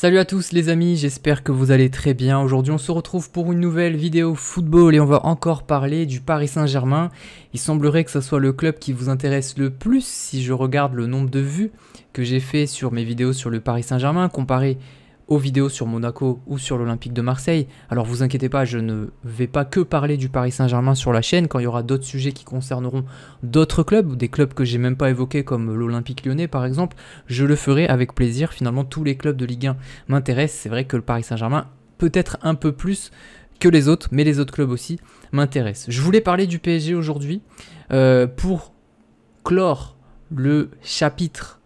Salut à tous les amis, j'espère que vous allez très bien. Aujourd'hui on se retrouve pour une nouvelle vidéo football et on va encore parler du Paris Saint-Germain. Il semblerait que ce soit le club qui vous intéresse le plus si je regarde le nombre de vues que j'ai fait sur mes vidéos sur le Paris Saint-Germain comparé aux vidéos sur Monaco ou sur l'Olympique de Marseille. Alors vous inquiétez pas, je ne vais pas que parler du Paris Saint-Germain sur la chaîne. Quand il y aura d'autres sujets qui concerneront d'autres clubs, ou des clubs que j'ai même pas évoqués comme l'Olympique Lyonnais par exemple, je le ferai avec plaisir. Finalement tous les clubs de Ligue 1 m'intéressent. C'est vrai que le Paris Saint-Germain peut-être un peu plus que les autres, mais les autres clubs aussi m'intéressent. Je voulais parler du PSG aujourd'hui pour clore le chapitre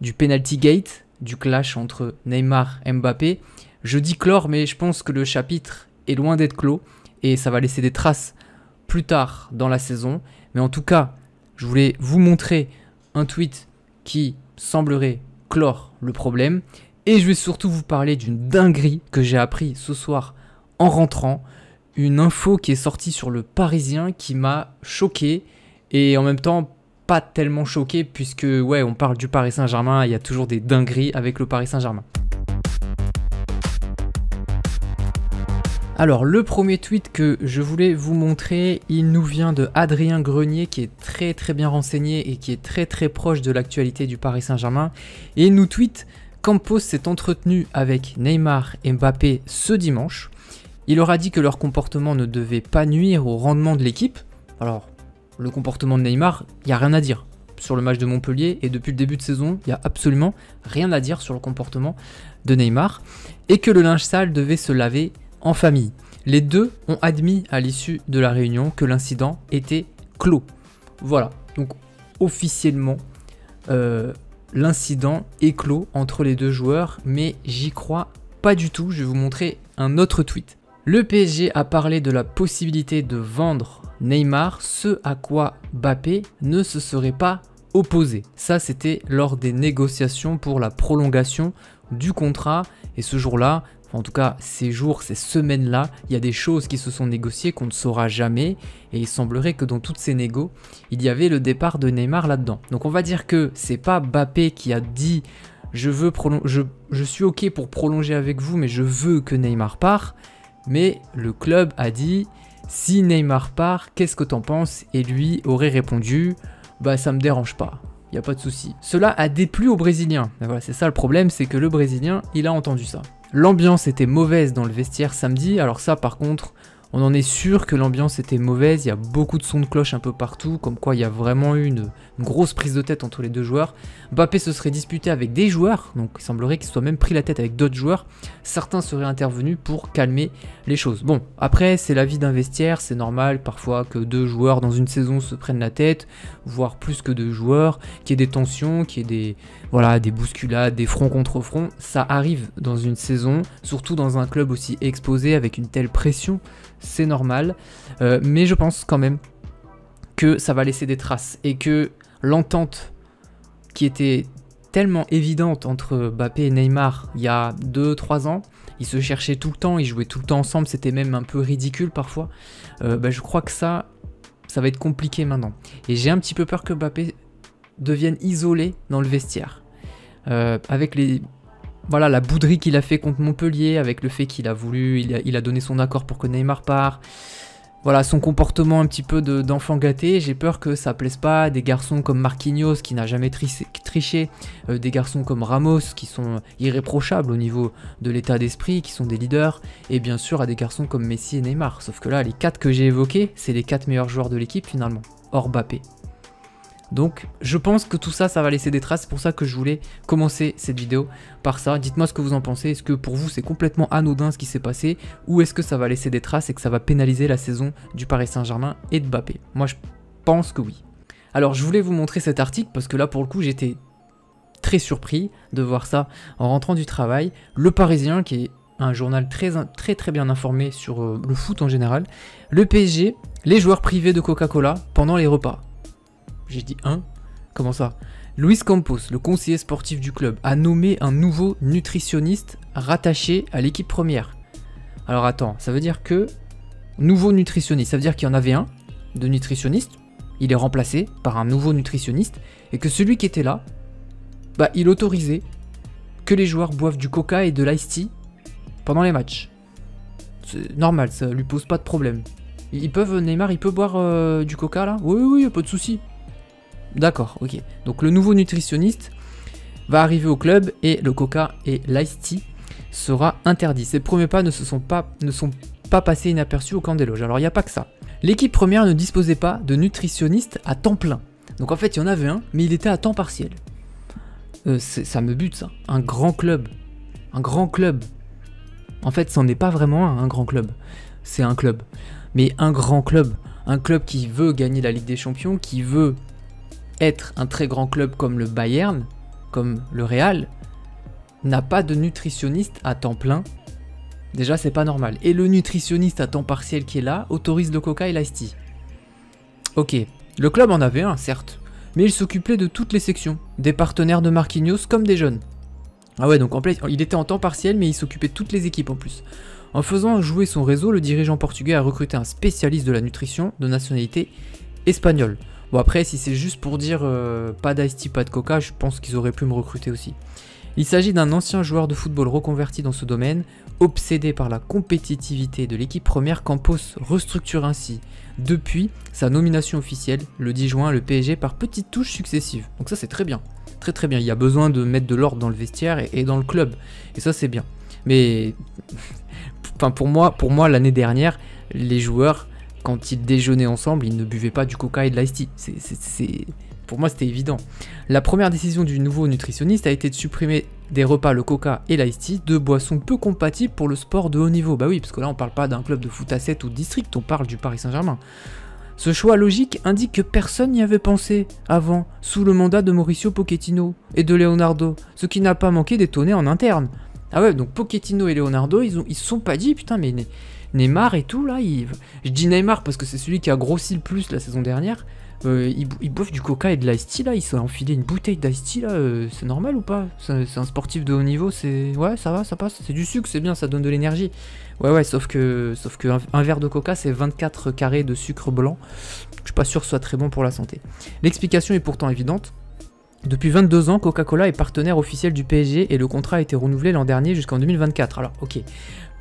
du penalty gate, du clash entre Neymar et Mbappé. Je dis clore, mais je pense que le chapitre est loin d'être clos et ça va laisser des traces plus tard dans la saison. Mais en tout cas, je voulais vous montrer un tweet qui semblerait clore le problème et je vais surtout vous parler d'une dinguerie que j'ai appris ce soir en rentrant, une info qui est sortie sur le Parisien qui m'a choqué et en même temps pas tellement choqué puisque ouais, on parle du Paris Saint-Germain, il y a toujours des dingueries avec le Paris Saint-Germain. Alors le premier tweet que je voulais vous montrer, il nous vient de Adrien Grenier qui est très bien renseigné et qui est très proche de l'actualité du Paris Saint-Germain et il nous tweet: Campos s'est entretenu avec Neymar et Mbappé ce dimanche. Il leur a dit que leur comportement ne devait pas nuire au rendement de l'équipe. Alors le comportement de Neymar, il n'y a rien à dire sur le match de Montpellier et depuis le début de saison, il n'y a absolument rien à dire sur le comportement de Neymar et que le linge sale devait se laver en famille. Les deux ont admis à l'issue de la réunion que l'incident était clos. Voilà, donc officiellement, l'incident est clos entre les deux joueurs, mais j'y crois pas du tout. Je vais vous montrer un autre tweet. Le PSG a parlé de la possibilité de vendre Neymar, ce à quoi Mbappé ne se serait pas opposé. Ça, c'était lors des négociations pour la prolongation du contrat. Et ce jour-là, en tout cas ces jours, ces semaines-là, il y a des choses qui se sont négociées qu'on ne saura jamais. Et il semblerait que dans toutes ces négos, il y avait le départ de Neymar là-dedans. Donc on va dire que c'est pas Mbappé qui a dit je suis ok pour prolonger avec vous, mais je veux que Neymar parte. Mais le club a dit: si Neymar part, qu'est-ce que t'en penses? Et lui aurait répondu: bah ça me dérange pas, y a pas de souci. Cela a déplu aux Brésiliens. Et voilà, c'est ça le problème, c'est que le Brésilien, il a entendu ça. L'ambiance était mauvaise dans le vestiaire samedi, alors ça par contre, on en est sûr que l'ambiance était mauvaise, il y a beaucoup de sons de cloche un peu partout, comme quoi il y a vraiment eu une grosse prise de tête entre les deux joueurs. Mbappé se serait disputé avec des joueurs, donc il semblerait qu'il soit même pris la tête avec d'autres joueurs. Certains seraient intervenus pour calmer les choses. Bon, après c'est la vie d'un vestiaire, c'est normal parfois que deux joueurs dans une saison se prennent la tête, voire plus que deux joueurs, qu'il y ait des tensions, qu'il y ait des bousculades, des fronts contre fronts. Ça arrive dans une saison, surtout dans un club aussi exposé avec une telle pression. C'est normal, mais je pense quand même que ça va laisser des traces et que l'entente qui était tellement évidente entre Mbappé et Neymar il y a 2-3 ans, ils se cherchaient tout le temps, ils jouaient tout le temps ensemble, c'était même un peu ridicule parfois, je crois que ça va être compliqué maintenant. Et j'ai un petit peu peur que Mbappé devienne isolé dans le vestiaire, avec la bouderie qu'il a fait contre Montpellier, avec le fait qu'il a voulu, il a donné son accord pour que Neymar parte. Voilà, son comportement un petit peu d'enfant gâté, j'ai peur que ça plaise pas à des garçons comme Marquinhos qui n'a jamais triché, des garçons comme Ramos qui sont irréprochables au niveau de l'état d'esprit, qui sont des leaders, et bien sûr à des garçons comme Messi et Neymar. Sauf que là, les 4 que j'ai évoqués, c'est les 4 meilleurs joueurs de l'équipe finalement, hors Mbappé. Donc je pense que tout ça, ça va laisser des traces, c'est pour ça que je voulais commencer cette vidéo par ça. Dites-moi ce que vous en pensez, est-ce que pour vous c'est complètement anodin ce qui s'est passé, ou est-ce que ça va laisser des traces et que ça va pénaliser la saison du Paris Saint-Germain et de Mbappé? Moi je pense que oui. Alors je voulais vous montrer cet article parce que là pour le coup j'étais très surpris de voir ça en rentrant du travail. Le Parisien qui est un journal très bien informé sur le foot en général. Le PSG, les joueurs privés de Coca-Cola pendant les repas. J'ai dit comment ça? Luis Campos, le conseiller sportif du club, a nommé un nouveau nutritionniste rattaché à l'équipe première. Alors attends, ça veut dire que nouveau nutritionniste, ça veut dire qu'il y en avait un de nutritionniste, il est remplacé par un nouveau nutritionniste et que celui qui était là, il autorisait que les joueurs boivent du coca et de l'ice tea pendant les matchs. C'est normal, ça lui pose pas de problème. Neymar, il peut boire du coca là? Oui, oui, pas de souci. D'accord, ok. Donc le nouveau nutritionniste va arriver au club et le coca et l'ice tea sera interdit. Ces premiers pas ne sont pas passés inaperçus au camp des loges. Alors il n'y a pas que ça. L'équipe première ne disposait pas de nutritionniste à temps plein. Donc en fait il y en avait un, mais il était à temps partiel. Ça me bute ça. Un grand club. Un grand club. En fait c'en est pas vraiment un grand club. C'est un club. Mais un grand club. Un club qui veut gagner la Ligue des Champions, qui veut être un très grand club comme le Bayern, comme le Real, n'a pas de nutritionniste à temps plein. Déjà c'est pas normal. Et le nutritionniste à temps partiel qui est là autorise le coca et l'ice tea. Ok, le club en avait un certes, mais il s'occupait de toutes les sections, des partenaires de Marquinhos comme des jeunes. Ah ouais, donc en fait il était en temps partiel mais il s'occupait de toutes les équipes en plus. En faisant jouer son réseau, le dirigeant portugais a recruté un spécialiste de la nutrition de nationalité espagnole. Bon après si c'est juste pour dire pas d'ice tea, pas de coca, je pense qu'ils auraient pu me recruter aussi. Il s'agit d'un ancien joueur de football reconverti dans ce domaine, obsédé par la compétitivité de l'équipe première. Campos restructure ainsi, depuis sa nomination officielle, le 10 juin, le PSG par petites touches successives. Donc ça c'est très bien, très très bien. Il y a besoin de mettre de l'ordre dans le vestiaire et dans le club, et ça c'est bien. Mais enfin pour moi l'année dernière, les joueurs, quand ils déjeunaient ensemble, ils ne buvaient pas du coca et de l'ice tea. Pour moi, c'était évident. La première décision du nouveau nutritionniste a été de supprimer des repas, le coca et l'ice tea, deux boissons peu compatibles pour le sport de haut niveau. Bah oui, parce que là, on parle pas d'un club de foot à 7 ou de district, on parle du Paris Saint-Germain. Ce choix logique indique que personne n'y avait pensé avant, sous le mandat de Mauricio Pochettino et de Leonardo, ce qui n'a pas manqué d'étonner en interne. Ah ouais, donc Pochettino et Leonardo, ils se sont pas dit, putain, mais Neymar et tout, là, je dis Neymar parce que c'est celui qui a grossi le plus la saison dernière. Ils boivent du coca et de l'ice tea là, ils se sont enfilé une bouteille d'ice tea là, c'est normal ou pas? C'est un sportif de haut niveau, ouais, ça va, ça passe, c'est du sucre, c'est bien, ça donne de l'énergie. Ouais, sauf que un verre de coca c'est 24 carrés de sucre blanc. Je suis pas sûr que ce soit très bon pour la santé. L'explication est pourtant évidente. Depuis 22 ans, Coca-Cola est partenaire officiel du PSG et le contrat a été renouvelé l'an dernier jusqu'en 2024. Alors, ok,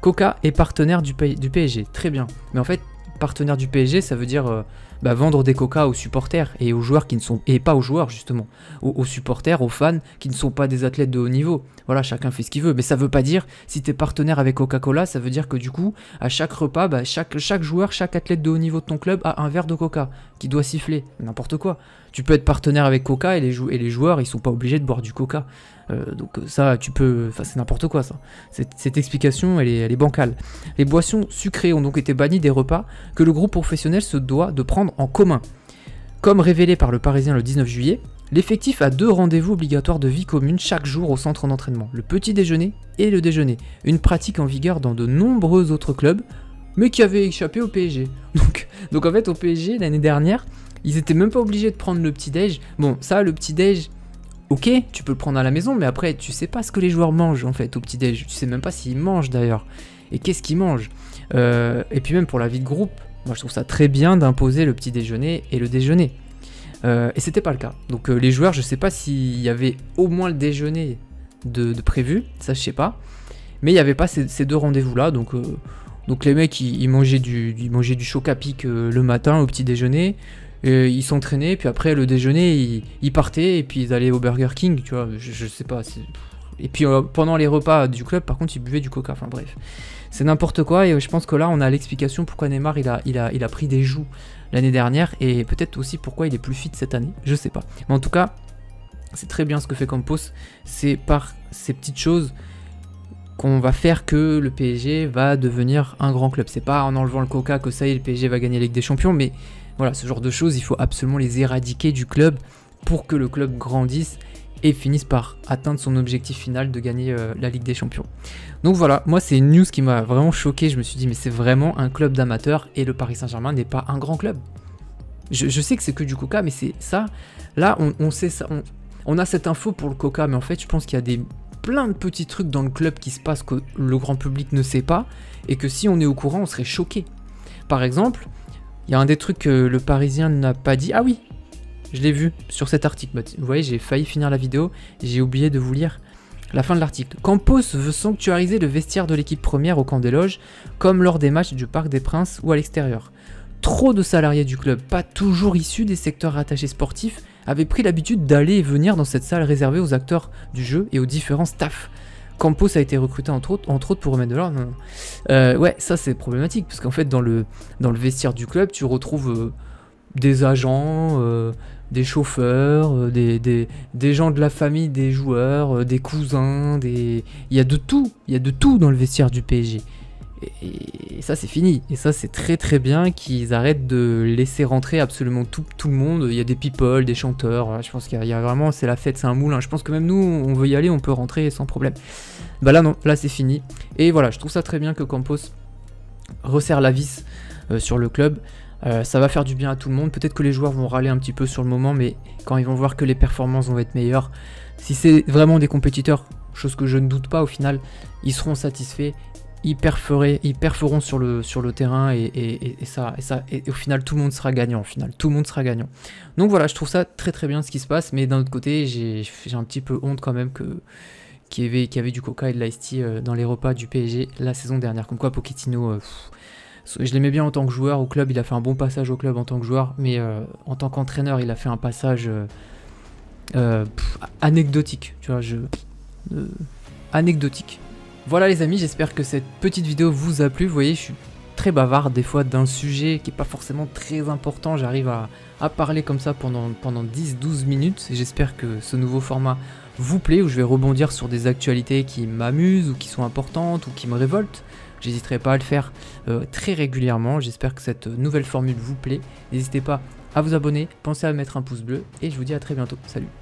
Coca est partenaire du PSG, très bien. Mais en fait, partenaire du PSG, ça veut dire vendre des coca aux supporters et aux joueurs qui ne sont... Et pas aux joueurs, justement. Aux supporters, aux fans qui ne sont pas des athlètes de haut niveau. Voilà, chacun fait ce qu'il veut. Mais ça veut pas dire, si tu es partenaire avec Coca-Cola, ça veut dire que du coup, à chaque repas, chaque joueur, chaque athlète de haut niveau de ton club a un verre de coca qui doit siffler. N'importe quoi. Tu peux être partenaire avec Coca et les joueurs, ils sont pas obligés de boire du coca. Donc ça, tu peux... Enfin, c'est n'importe quoi, ça. Cette explication, elle est bancale. Les boissons sucrées ont donc été bannies des repas que le groupe professionnel se doit de prendre en commun. Comme révélé par le Parisien le 19 juillet, l'effectif a 2 rendez-vous obligatoires de vie commune chaque jour au centre d'entraînement. Le petit déjeuner et le déjeuner. Une pratique en vigueur dans de nombreux autres clubs, mais qui avait échappé au PSG. Donc en fait, au PSG, l'année dernière, ils étaient même pas obligés de prendre le petit-déj. Bon, ça, le petit-déj... Ok, tu peux le prendre à la maison, mais après, tu sais pas ce que les joueurs mangent, en fait, au petit-déj. Tu sais même pas s'ils mangent, d'ailleurs. Et qu'est-ce qu'ils mangent et puis même pour la vie de groupe, moi, je trouve ça très bien d'imposer le petit-déjeuner et le déjeuner. Et c'était pas le cas. Donc, les joueurs, je sais pas s'il y avait au moins le déjeuner de prévu, ça, je sais pas. Mais il y avait pas ces 2 rendez-vous-là, donc les mecs, ils mangeaient du choc à pic le matin au petit-déjeuner. Ils s'entraînaient, puis après le déjeuner, ils partaient, et puis ils allaient au Burger King, tu vois, je sais pas. Et puis pendant les repas du club, par contre, ils buvaient du coca, enfin bref. C'est n'importe quoi, et je pense que là, on a l'explication pourquoi Neymar, il a pris des joues l'année dernière, et peut-être aussi pourquoi il est plus fit cette année, je sais pas. Mais en tout cas, c'est très bien ce que fait Campos, c'est par ces petites choses qu'on va faire que le PSG va devenir un grand club. C'est pas en enlevant le coca que ça y est, le PSG va gagner la Ligue des Champions, mais... Voilà, ce genre de choses, il faut absolument les éradiquer du club pour que le club grandisse et finisse par atteindre son objectif final de gagner la Ligue des Champions. Donc voilà, moi c'est une news qui m'a vraiment choqué, je me suis dit mais c'est vraiment un club d'amateurs et le Paris Saint-Germain n'est pas un grand club. Je sais que c'est que du coca, mais c'est ça, là on sait ça, on a cette info pour le coca, mais en fait je pense qu'il y a plein de petits trucs dans le club qui se passent que le grand public ne sait pas et que si on est au courant on serait choqué. Par exemple... Il y a un des trucs que le Parisien n'a pas dit. Ah oui, je l'ai vu sur cet article. Vous voyez, j'ai failli finir la vidéo. J'ai oublié de vous lire La fin de l'article. Campos veut sanctuariser le vestiaire de l'équipe première au camp des loges, comme lors des matchs du Parc des Princes ou à l'extérieur. Trop de salariés du club, pas toujours issus des secteurs rattachés sportifs, avaient pris l'habitude d'aller et venir dans cette salle réservée aux acteurs du jeu et aux différents staffs. Campos a été recruté entre autres pour remettre de l'ordre. Ouais, ça c'est problématique, parce qu'en fait dans le vestiaire du club, tu retrouves des agents, des chauffeurs, des gens de la famille des joueurs, des cousins, il y a de tout dans le vestiaire du PSG. Et ça c'est fini, et ça c'est très très bien qu'ils arrêtent de laisser rentrer absolument tout le monde. Il y a des people, des chanteurs, je pense qu'il y a vraiment, c'est la fête, c'est un moulin. Je pense que même nous on veut y aller, on peut rentrer sans problème. Bah là non, là c'est fini. Et voilà, je trouve ça très bien que Campos resserre la vis sur le club. Ça va faire du bien à tout le monde. Peut-être que les joueurs vont râler un petit peu sur le moment, mais quand ils vont voir que les performances vont être meilleures, si c'est vraiment des compétiteurs, chose que je ne doute pas au final, ils seront satisfaits. Ils perferont sur le terrain et au final tout le monde sera gagnant. Donc voilà, je trouve ça très très bien ce qui se passe, mais d'un autre côté j'ai un petit peu honte quand même qu'il y avait du coca et de l'ice tea dans les repas du PSG la saison dernière. Comme quoi Pochettino, je l'aimais bien en tant que joueur au club, il a fait un bon passage au club en tant que joueur, mais en tant qu'entraîneur il a fait un passage anecdotique, tu vois, anecdotique. Voilà les amis, j'espère que cette petite vidéo vous a plu. Vous voyez, je suis très bavard des fois d'un sujet qui n'est pas forcément très important. J'arrive à parler comme ça pendant 10-12 minutes. J'espère que ce nouveau format vous plaît, où je vais rebondir sur des actualités qui m'amusent ou qui sont importantes ou qui me révoltent. J'hésiterai pas à le faire très régulièrement. J'espère que cette nouvelle formule vous plaît. N'hésitez pas à vous abonner, pensez à mettre un pouce bleu et je vous dis à très bientôt. Salut!